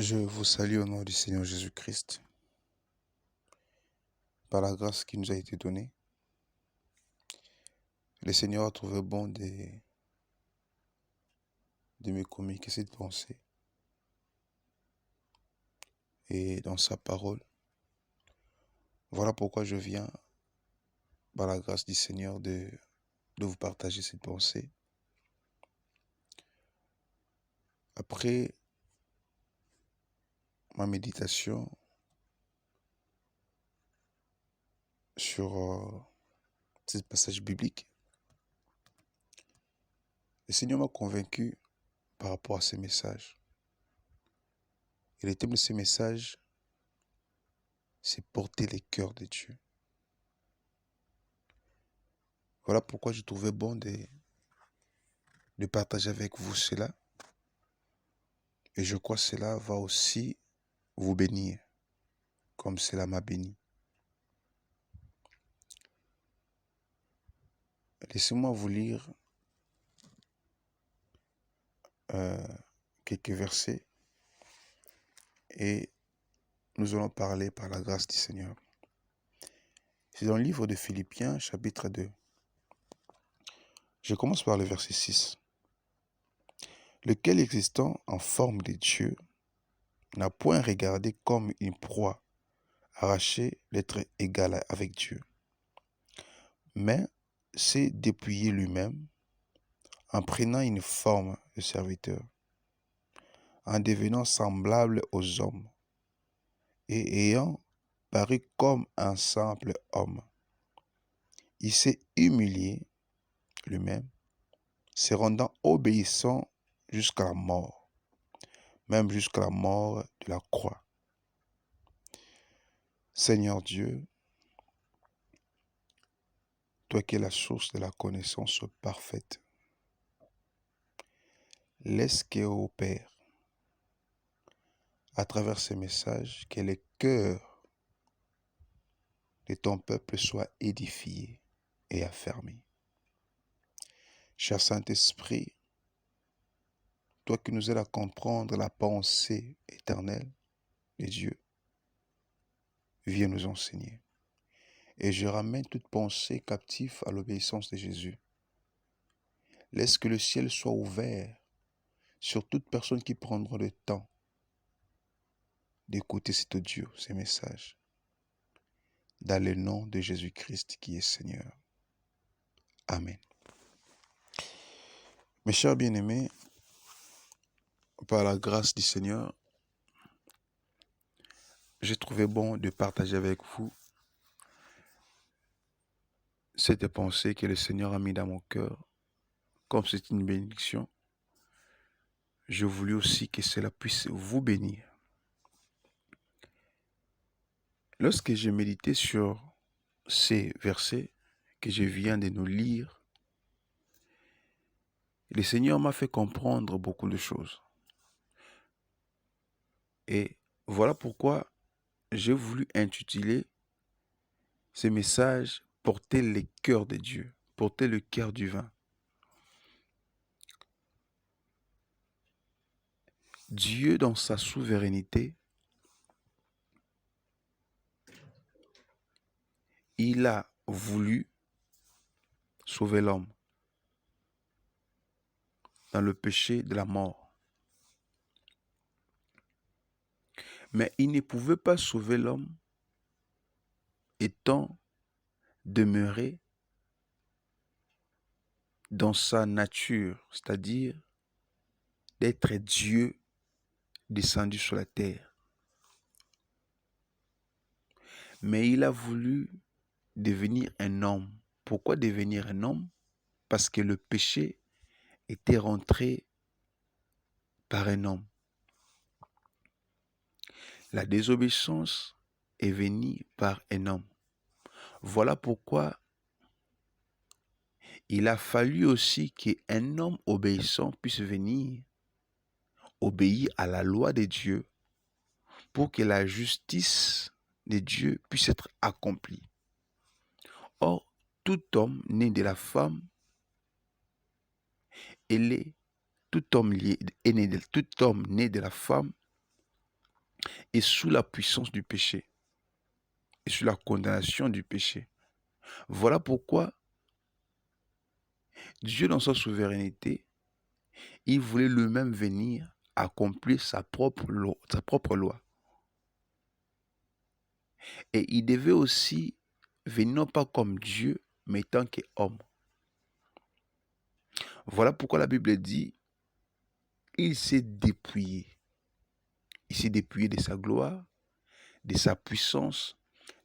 Je vous salue au nom du Seigneur Jésus-Christ, par la grâce qui nous a été donnée. Le Seigneur a trouvé bon de me communiquer cette pensée. Et dans sa parole, voilà pourquoi je viens, par la grâce du Seigneur, de vous partager cette pensée. Après ma méditation sur ce passage biblique, le Seigneur m'a convaincu par rapport à ces messages. Et le thème de ces messages, c'est porter les cœurs de Dieu. Voilà pourquoi je trouvais bon de partager avec vous cela. Et je crois que cela va aussi vous bénir, comme cela m'a béni. Laissez-moi vous lire quelques versets et nous allons parler par la grâce du Seigneur. C'est dans le livre de Philippiens, chapitre 2. Je commence par le verset 6. Lequel existant en forme de Dieu n'a point regardé comme une proie arrachée d'être égal avec Dieu, mais s'est dépouillé lui-même en prenant une forme de serviteur, en devenant semblable aux hommes, et ayant paru comme un simple homme. Il s'est humilié lui-même, se rendant obéissant jusqu'à la mort, même jusqu'à la mort de la croix. Seigneur Dieu, toi qui es la source de la connaissance parfaite, laisse qu'au Père, à travers ces messages, que les cœurs de ton peuple soient édifiés et affermis. Cher Saint-Esprit, toi qui nous aides à comprendre la pensée éternelle de Dieu, viens nous enseigner. Et je ramène toute pensée captive à l'obéissance de Jésus. Laisse que le ciel soit ouvert sur toute personne qui prendra le temps d'écouter cet audio, ces messages. Dans le nom de Jésus-Christ qui est Seigneur. Amen. Mes chers bien-aimés, par la grâce du Seigneur, j'ai trouvé bon de partager avec vous cette pensée que le Seigneur a mis dans mon cœur. Comme c'est une bénédiction, je voulais aussi que cela puisse vous bénir. Lorsque j'ai médité sur ces versets que je viens de nous lire, le Seigneur m'a fait comprendre beaucoup de choses. Et voilà pourquoi j'ai voulu intituler ce message « Porter le cœur de Dieu », porter le cœur du vin. Dieu, dans sa souveraineté, il a voulu sauver l'homme dans le péché de la mort. Mais il ne pouvait pas sauver l'homme étant demeuré dans sa nature, c'est-à-dire d'être Dieu descendu sur la terre. Mais il a voulu devenir un homme. Pourquoi devenir un homme? Parce que le péché était rentré par un homme. La désobéissance est venue par un homme. Voilà pourquoi il a fallu aussi qu'un homme obéissant puisse venir obéir à la loi de Dieu pour que la justice de Dieu puisse être accomplie. Or, tout homme né de la femme, tout homme né de la femme et sous la puissance du péché et sous la condamnation du péché. Voilà pourquoi Dieu, dans sa souveraineté, il voulait lui-même venir accomplir sa propre loi. Et il devait aussi venir non pas comme Dieu, mais tant qu'homme. Voilà pourquoi la Bible dit, il s'est dépouillé. Il s'est dépouillé de sa gloire, de sa puissance,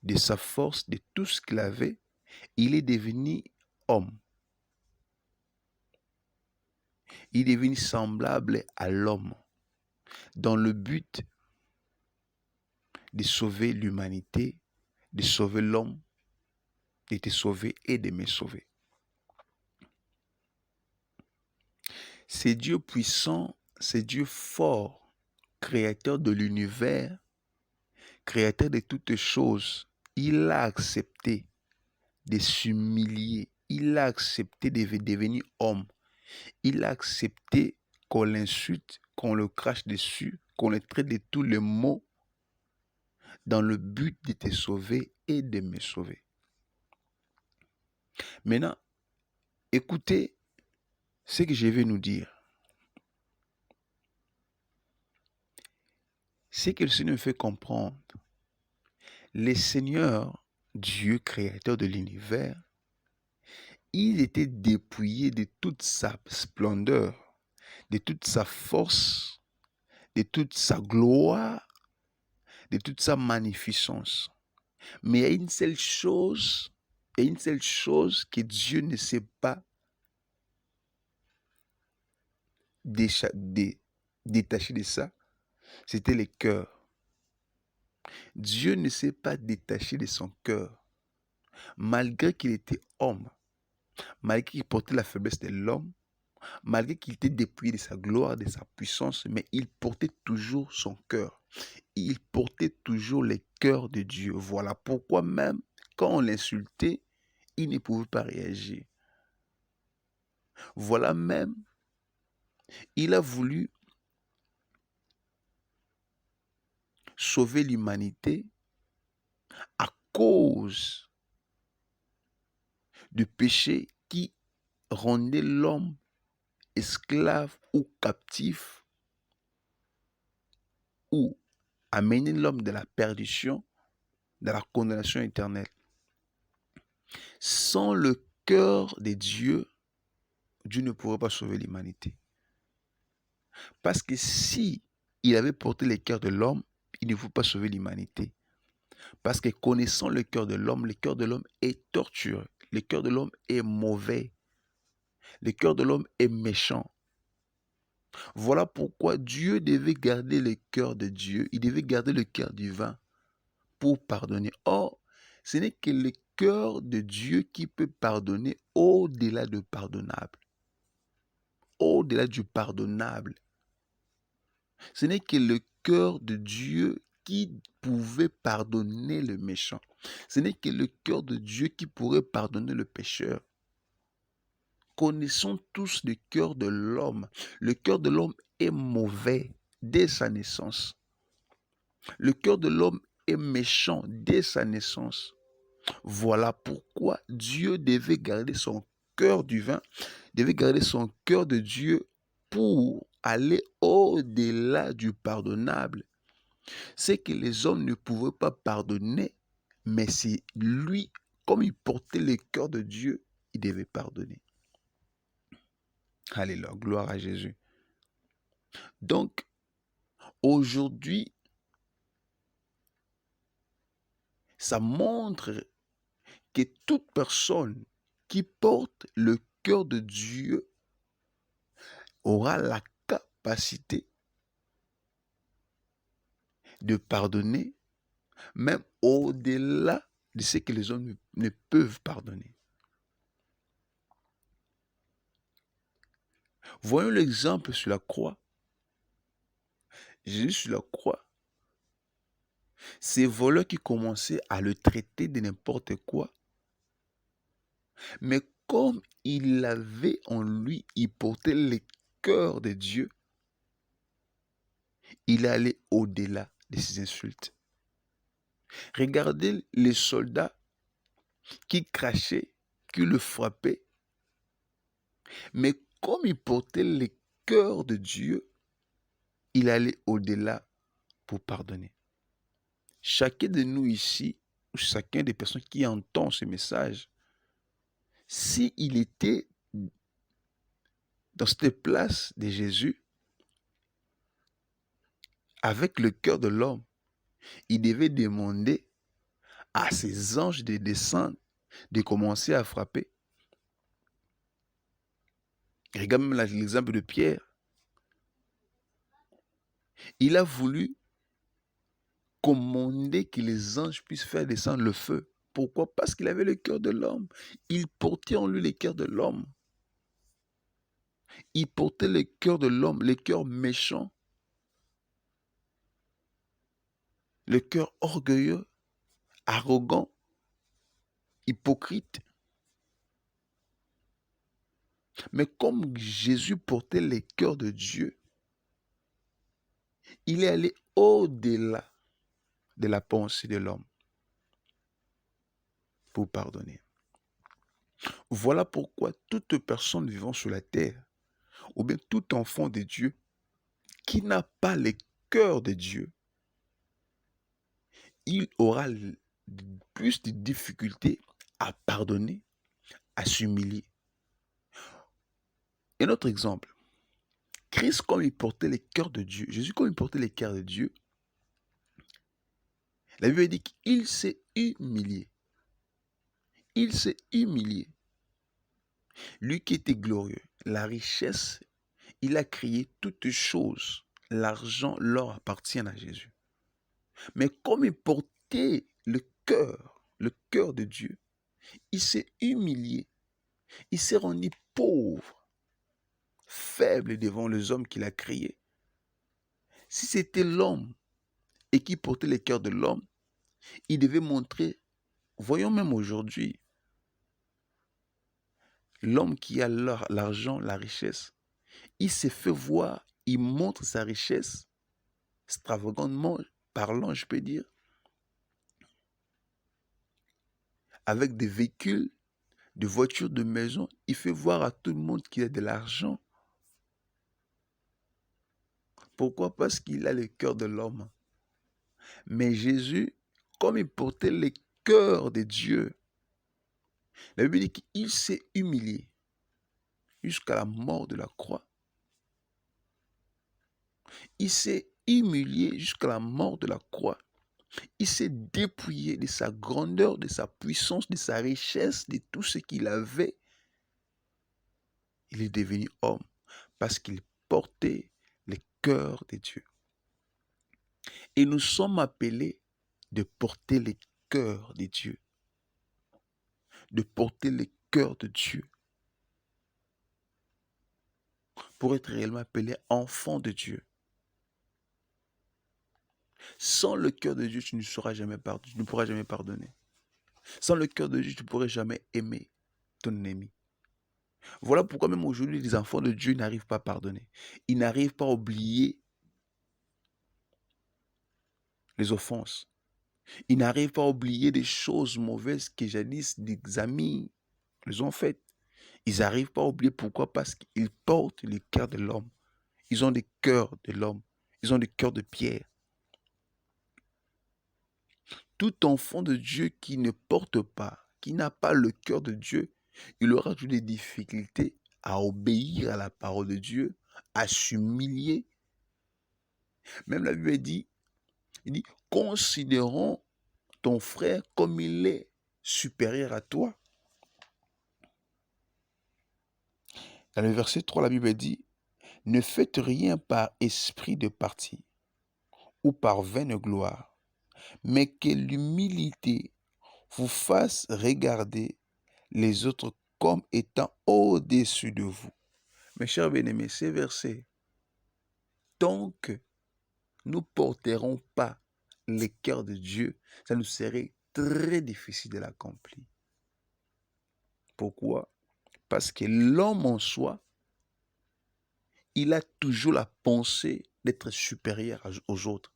de sa force, de tout ce qu'il avait. Il est devenu homme. Il est devenu semblable à l'homme dans le but de sauver l'humanité, de sauver l'homme, de te sauver et de me sauver. C'est Dieu puissant, c'est Dieu fort, créateur de l'univers, créateur de toutes choses. Il a accepté de s'humilier. Il a accepté de devenir homme. Il a accepté qu'on l'insulte, qu'on le crache dessus, qu'on le traite de tous les maux dans le but de te sauver et de me sauver. Maintenant, écoutez ce que je vais nous dire. Ce que le Seigneur me fait comprendre. Le Seigneur, Dieu créateur de l'univers, il était dépouillé de toute sa splendeur, de toute sa force, de toute sa gloire, de toute sa magnificence. Mais il y a une seule chose, que Dieu ne s'est pas détaché de ça, c'était le cœur. Dieu ne s'est pas détaché de son cœur. Malgré qu'il était homme, malgré qu'il portait la faiblesse de l'homme, malgré qu'il était dépouillé de sa gloire, de sa puissance, mais il portait toujours son cœur. Il portait toujours le cœur de Dieu. Voilà pourquoi même quand on l'insultait, il ne pouvait pas réagir. Voilà même, il a voulu sauver l'humanité à cause du péché qui rendait l'homme esclave ou captif ou amenait l'homme de la perdition, de la condamnation éternelle. Sans le cœur de Dieu, Dieu ne pourrait pas sauver l'humanité. Parce que si il avait porté le cœur de l'homme, il ne pouvait pas sauver l'humanité. Parce que connaissant le cœur de l'homme est torturé. Le cœur de l'homme est mauvais. Le cœur de l'homme est méchant. Voilà pourquoi Dieu devait garder le cœur de Dieu. Il devait garder le cœur divin pour pardonner. Or, ce n'est que le cœur de Dieu qui peut pardonner au-delà de pardonnable. Au-delà du pardonnable. Ce n'est que le cœur de Dieu qui pouvait pardonner le méchant. Ce n'est que le cœur de Dieu qui pourrait pardonner le pécheur. Connaissons tous le cœur de l'homme. Le cœur de l'homme est mauvais dès sa naissance. Le cœur de l'homme est méchant dès sa naissance. Voilà pourquoi Dieu devait garder son cœur divin, devait garder son cœur de Dieu pour aller au-delà du pardonnable. C'est que les hommes ne pouvaient pas pardonner, mais c'est lui, comme il portait le cœur de Dieu, il devait pardonner. Alléluia, gloire à Jésus. Donc, aujourd'hui, ça montre que toute personne qui porte le cœur de Dieu aura la capacité de pardonner, même au-delà de ce que les hommes ne peuvent pardonner. Voyons l'exemple sur la croix. Jésus sur la croix, ces voleurs qui commençaient à le traiter de n'importe quoi, mais comme il avait en lui, il portait le cœur de Dieu, il allait au-delà de ces insultes. Regardez les soldats qui crachaient, qui le frappaient, mais comme il portait le cœur de Dieu, il allait au-delà pour pardonner. Chacun de nous ici, ou chacun des personnes qui entend ce message, s'il était dans cette place de Jésus, avec le cœur de l'homme, il devait demander à ses anges de descendre, de commencer à frapper. Regarde même l'exemple de Pierre. Il a voulu commander que les anges puissent faire descendre le feu. Pourquoi? Parce qu'il avait le cœur de l'homme. Il portait en lui le cœur de l'homme. Il portait le cœur de l'homme, le cœur méchant, le cœur orgueilleux, arrogant, hypocrite. Mais comme Jésus portait le cœur de Dieu, il est allé au-delà de la pensée de l'homme pour pardonner. Voilà pourquoi toute personne vivant sur la terre, ou bien tout enfant de Dieu, qui n'a pas le cœur de Dieu, il aura plus de difficultés à pardonner, à s'humilier. Un autre exemple, Christ, comme il portait le cœur de Dieu, Jésus, comme il portait le cœur de Dieu, la Bible dit qu'il s'est humilié. Il s'est humilié. Lui qui était glorieux, la richesse, il a créé toutes choses. L'argent, l'or appartiennent à Jésus. Mais comme il portait le cœur de Dieu, il s'est humilié. Il s'est rendu pauvre, faible devant les hommes qu'il a créés. Si c'était l'homme et qui portait le cœur de l'homme, il devait montrer, voyons même aujourd'hui, l'homme qui a l'argent, la richesse, il s'est fait voir, il montre sa richesse, extravagantement parlant, je peux dire, avec des véhicules, des voitures, de maisons, il fait voir à tout le monde qu'il a de l'argent. Pourquoi? Parce qu'il a le cœur de l'homme. Mais Jésus, comme il portait le cœur de Dieu, la Bible dit qu'il s'est humilié jusqu'à la mort de la croix. Il s'est humilié jusqu'à la mort de la croix. Il s'est dépouillé de sa grandeur, de sa puissance, de sa richesse, de tout ce qu'il avait. Il est devenu homme parce qu'il portait le cœur de Dieu. Et nous sommes appelés de porter le cœur de Dieu. De porter le cœur de Dieu. Pour être réellement appelé enfant de Dieu. Sans le cœur de Dieu, tu ne sauras jamais pardonner, tu ne pourras jamais pardonner. Sans le cœur de Dieu, tu ne pourrais jamais aimer ton ennemi. Voilà pourquoi même aujourd'hui, les enfants de Dieu n'arrivent pas à pardonner. Ils n'arrivent pas à oublier les offenses. Ils n'arrivent pas à oublier des choses mauvaises que jadis des amis les ont faites. Ils n'arrivent pas à oublier pourquoi? Parce qu'ils portent le cœur de l'homme. Ils ont le cœur de l'homme. Ils ont le cœur de pierre. Tout enfant de Dieu qui ne porte pas, qui n'a pas le cœur de Dieu, il aura toujours des difficultés à obéir à la parole de Dieu, à s'humilier. Même la Bible dit, il dit, considérons ton frère comme il est supérieur à toi. Dans le verset 3, la Bible dit, ne faites rien par esprit de parti ou par vaine gloire, mais que l'humilité vous fasse regarder les autres comme étant au-dessus de vous. Mes chers bien-aimés, ces versets, tant que nous ne porterons pas le cœur de Dieu, ça nous serait très difficile de l'accomplir. Pourquoi? Parce que l'homme en soi, il a toujours la pensée d'être supérieur aux autres.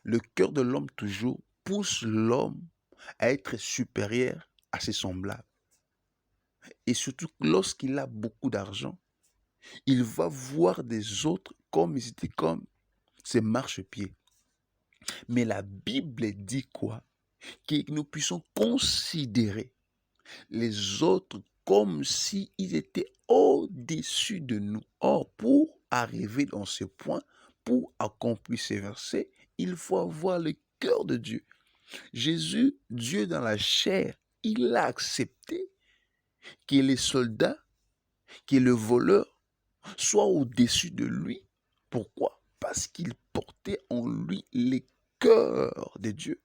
Le cœur de l'homme toujours pousse l'homme à être supérieur à ses semblables. Et surtout, lorsqu'il a beaucoup d'argent, il va voir des autres comme ils étaient comme ses marchepieds. Mais la Bible dit quoi? Que nous puissions considérer les autres comme s'ils étaient au-dessus de nous. Or, pour arriver dans ce point, pour accomplir ces versets, il faut avoir le cœur de Dieu. Jésus, Dieu dans la chair, il a accepté que les soldats, que le voleur soient au-dessus de lui. Pourquoi? Parce qu'il portait en lui les cœurs de Dieu.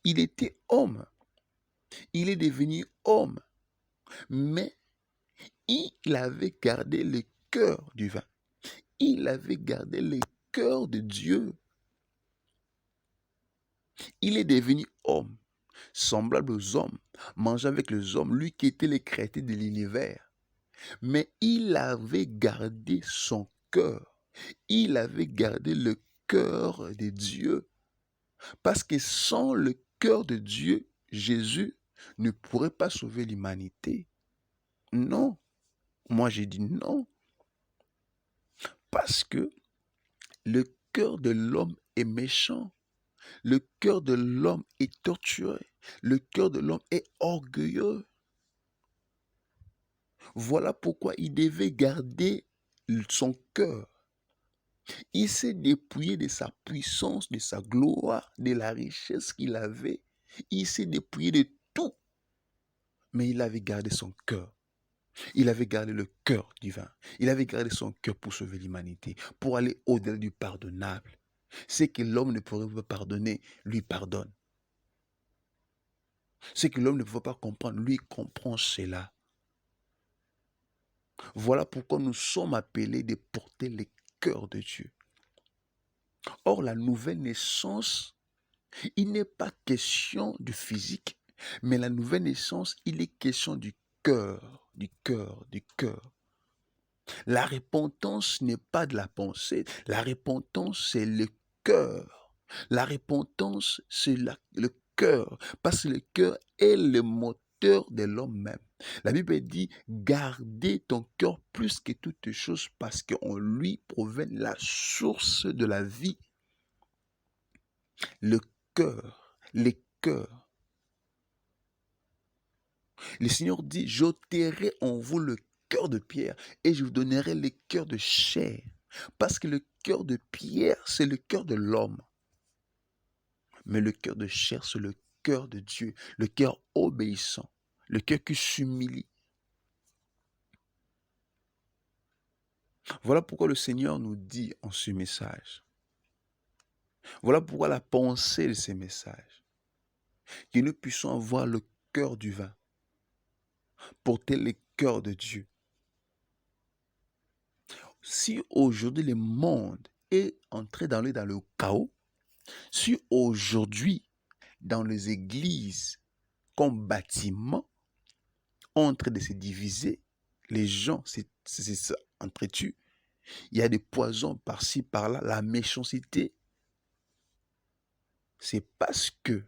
Il était homme. Il est devenu homme. Mais il avait gardé le cœur du vin. Il avait gardé le cœur de Dieu. Il est devenu homme, semblable aux hommes, mangeant avec les hommes, lui qui était le créateur de l'univers. Mais il avait gardé son cœur. Il avait gardé le cœur de Dieu. Parce que sans le cœur de Dieu, Jésus ne pourrait pas sauver l'humanité. Non. Moi, j'ai dit non. Parce que le cœur de l'homme est méchant. Le cœur de l'homme est torturé. Le cœur de l'homme est orgueilleux. Voilà pourquoi il devait garder son cœur. Il s'est dépouillé de sa puissance, de sa gloire, de la richesse qu'il avait. Il s'est dépouillé de tout. Mais il avait gardé son cœur. Il avait gardé le cœur divin. Il avait gardé son cœur pour sauver l'humanité, pour aller au-delà du pardonnable. Ce que l'homme ne pourrait pas pardonner, lui pardonne. Ce que l'homme ne peut pas comprendre, lui comprend cela. Voilà pourquoi nous sommes appelés de porter le cœur de Dieu. Or, la nouvelle naissance, il n'est pas question du physique, mais la nouvelle naissance, il est question du cœur, du cœur, du cœur. La repentance n'est pas de la pensée, la repentance, c'est le cœur. La repentance, c'est le cœur, parce que le cœur est le moteur de l'homme même. La Bible dit, gardez ton cœur plus que toutes choses, parce qu'en lui provient la source de la vie. Le cœur, les cœurs. Le Seigneur dit, j'ôterai en vous le cœur de pierre et je vous donnerai le cœur de chair. Parce que le cœur de pierre, c'est le cœur de l'homme. Mais le cœur de chair, c'est le cœur de Dieu, le cœur obéissant, le cœur qui s'humilie. Voilà pourquoi le Seigneur nous dit en ce message. Voilà pourquoi la pensée de ces messages. Que nous puissions avoir le cœur du vin, porter le cœur de Dieu. Si aujourd'hui le monde est entré dans le chaos, si aujourd'hui dans les églises comme bâtiments en train de se diviser, les gens s'entretuent, il y a des poisons par-ci par-là, la méchanceté, c'est parce que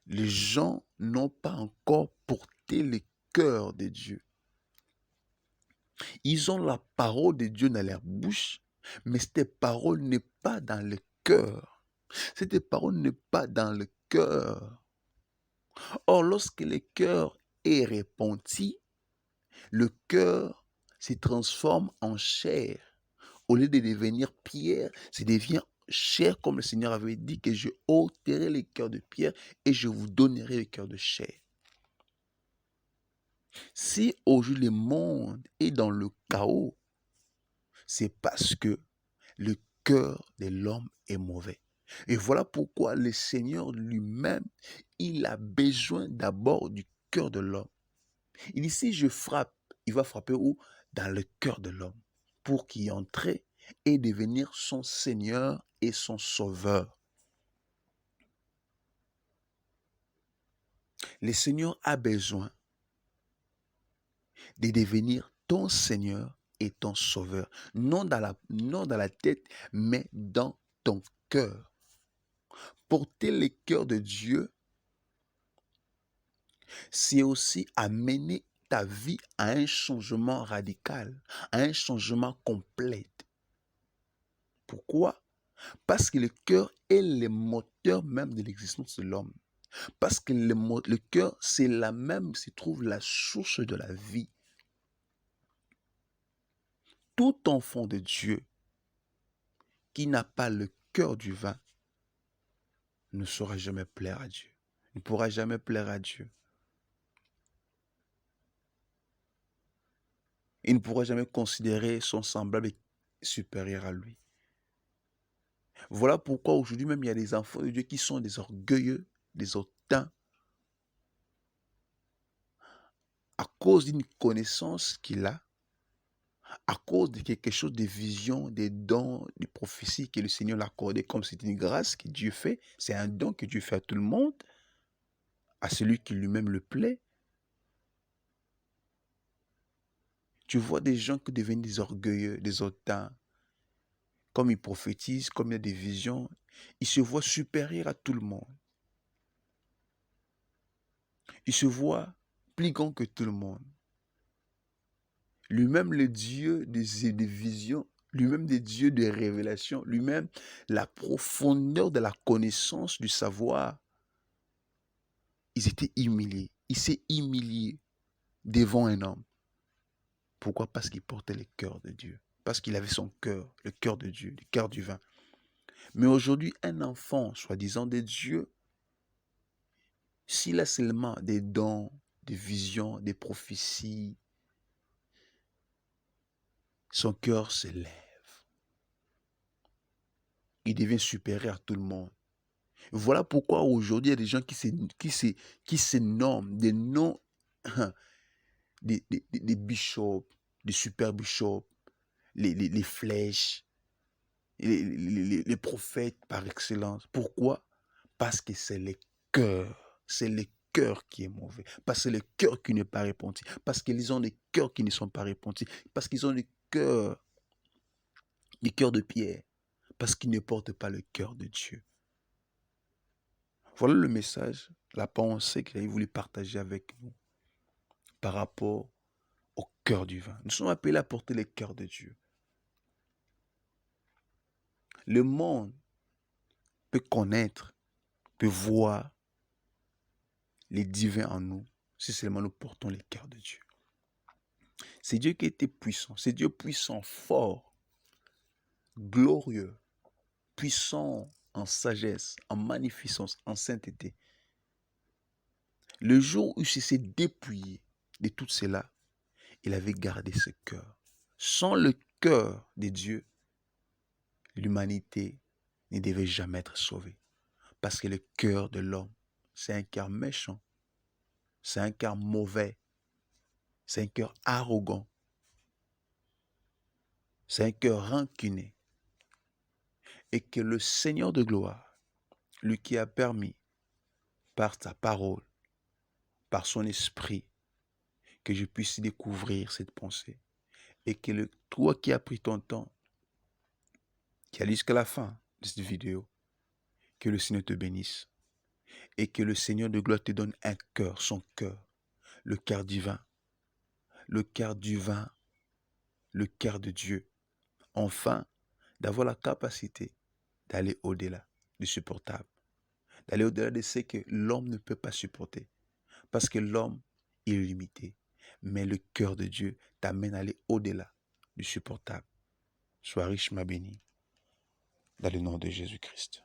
les gens n'ont pas encore porté le cœur de Dieu. Ils ont la parole de Dieu dans leur bouche, mais cette parole n'est pas dans le cœur. Cette parole n'est pas dans le cœur. Or, lorsque le cœur est repenti, le cœur se transforme en chair. Au lieu de devenir pierre, ça devient chair, comme le Seigneur avait dit que je ôterai les cœurs de pierre et je vous donnerai le cœur de chair. Si aujourd'hui le monde est dans le chaos, c'est parce que le cœur de l'homme est mauvais. Et voilà pourquoi le Seigneur lui-même, il a besoin d'abord du cœur de l'homme. Il dit, si je frappe, il va frapper où? Dans le cœur de l'homme, pour qu'il entre et devenir son Seigneur et son Sauveur. Le Seigneur a besoin de devenir ton Seigneur et ton Sauveur. Non dans la tête, mais dans ton cœur. Porter le cœur de Dieu, c'est aussi amener ta vie à un changement radical, à un changement complet. Pourquoi? Parce que le cœur est le moteur même de l'existence de l'homme. Parce que le cœur, c'est là même se trouve la source de la vie. Tout enfant de Dieu qui n'a pas le cœur du vin ne saura jamais plaire à Dieu. Ne pourra jamais plaire à Dieu. Il ne pourra jamais considérer son semblable supérieur à lui. Voilà pourquoi aujourd'hui même il y a des enfants de Dieu qui sont des orgueilleux, des hautains, à cause d'une connaissance qu'il a, à cause de quelque chose, des visions, des dons, des prophéties que le Seigneur l'a accordé, comme c'est une grâce que Dieu fait, c'est un don que Dieu fait à tout le monde, à celui qui lui-même le plaît. Tu vois des gens qui deviennent des orgueilleux, des hautains, comme ils prophétisent, comme il y a des visions, ils se voient supérieurs à tout le monde. Ils se voient plus grands que tout le monde. Lui-même le Dieu des visions, lui-même des dieux des révélations, lui-même la profondeur de la connaissance, du savoir. Ils étaient humiliés. Il s'est humilié devant un homme. Pourquoi? Parce qu'il portait le cœur de Dieu. Parce qu'il avait son cœur, le cœur de Dieu, le cœur du vin. Mais aujourd'hui, un enfant, soi-disant de Dieu, s'il a seulement des dons, des visions, des prophéties, son cœur s'élève. Il devient supérieur à tout le monde. Voilà pourquoi aujourd'hui, il y a des gens qui se nomment des noms des bishops, des super bishops, les flèches, les prophètes par excellence. Pourquoi? Parce que c'est le cœur. C'est le cœur qui est mauvais. Parce que c'est le cœur qui n'est pas repenti. Parce qu'ils ont des cœurs qui ne sont pas repentis. Parce qu'ils ont des cœurs de pierre. Parce qu'ils ne portent pas le cœur de Dieu. Voilà le message, la pensée que j'avais voulu partager avec vous par rapport au cœur du vin. Nous sommes appelés à porter le cœur de Dieu. Le monde peut connaître, peut voir les divins en nous si seulement nous portons le cœur de Dieu. C'est Dieu qui était puissant. C'est Dieu puissant, fort, glorieux, puissant en sagesse, en magnificence, en sainteté. Le jour où il s'est dépouillé de tout cela, il avait gardé ce cœur. Sans le cœur de Dieu, l'humanité ne devait jamais être sauvée. Parce que le cœur de l'homme, c'est un cœur méchant, c'est un cœur mauvais, c'est un cœur arrogant, c'est un cœur rancunier. Et que le Seigneur de gloire, lui qui a permis, par sa parole, par son esprit, que je puisse découvrir cette pensée. Et que toi qui as pris ton temps, qui as jusqu'à la fin de cette vidéo, que le Seigneur te bénisse. Et que le Seigneur de gloire te donne un cœur, son cœur, le cœur divin, le cœur du vin, le cœur de Dieu. Enfin, d'avoir la capacité d'aller au-delà du supportable, d'aller au-delà de ce que l'homme ne peut pas supporter. Parce que l'homme est limité. Mais le cœur de Dieu t'amène à aller au-delà du supportable. Sois riche, ma bénie, dans le nom de Jésus-Christ.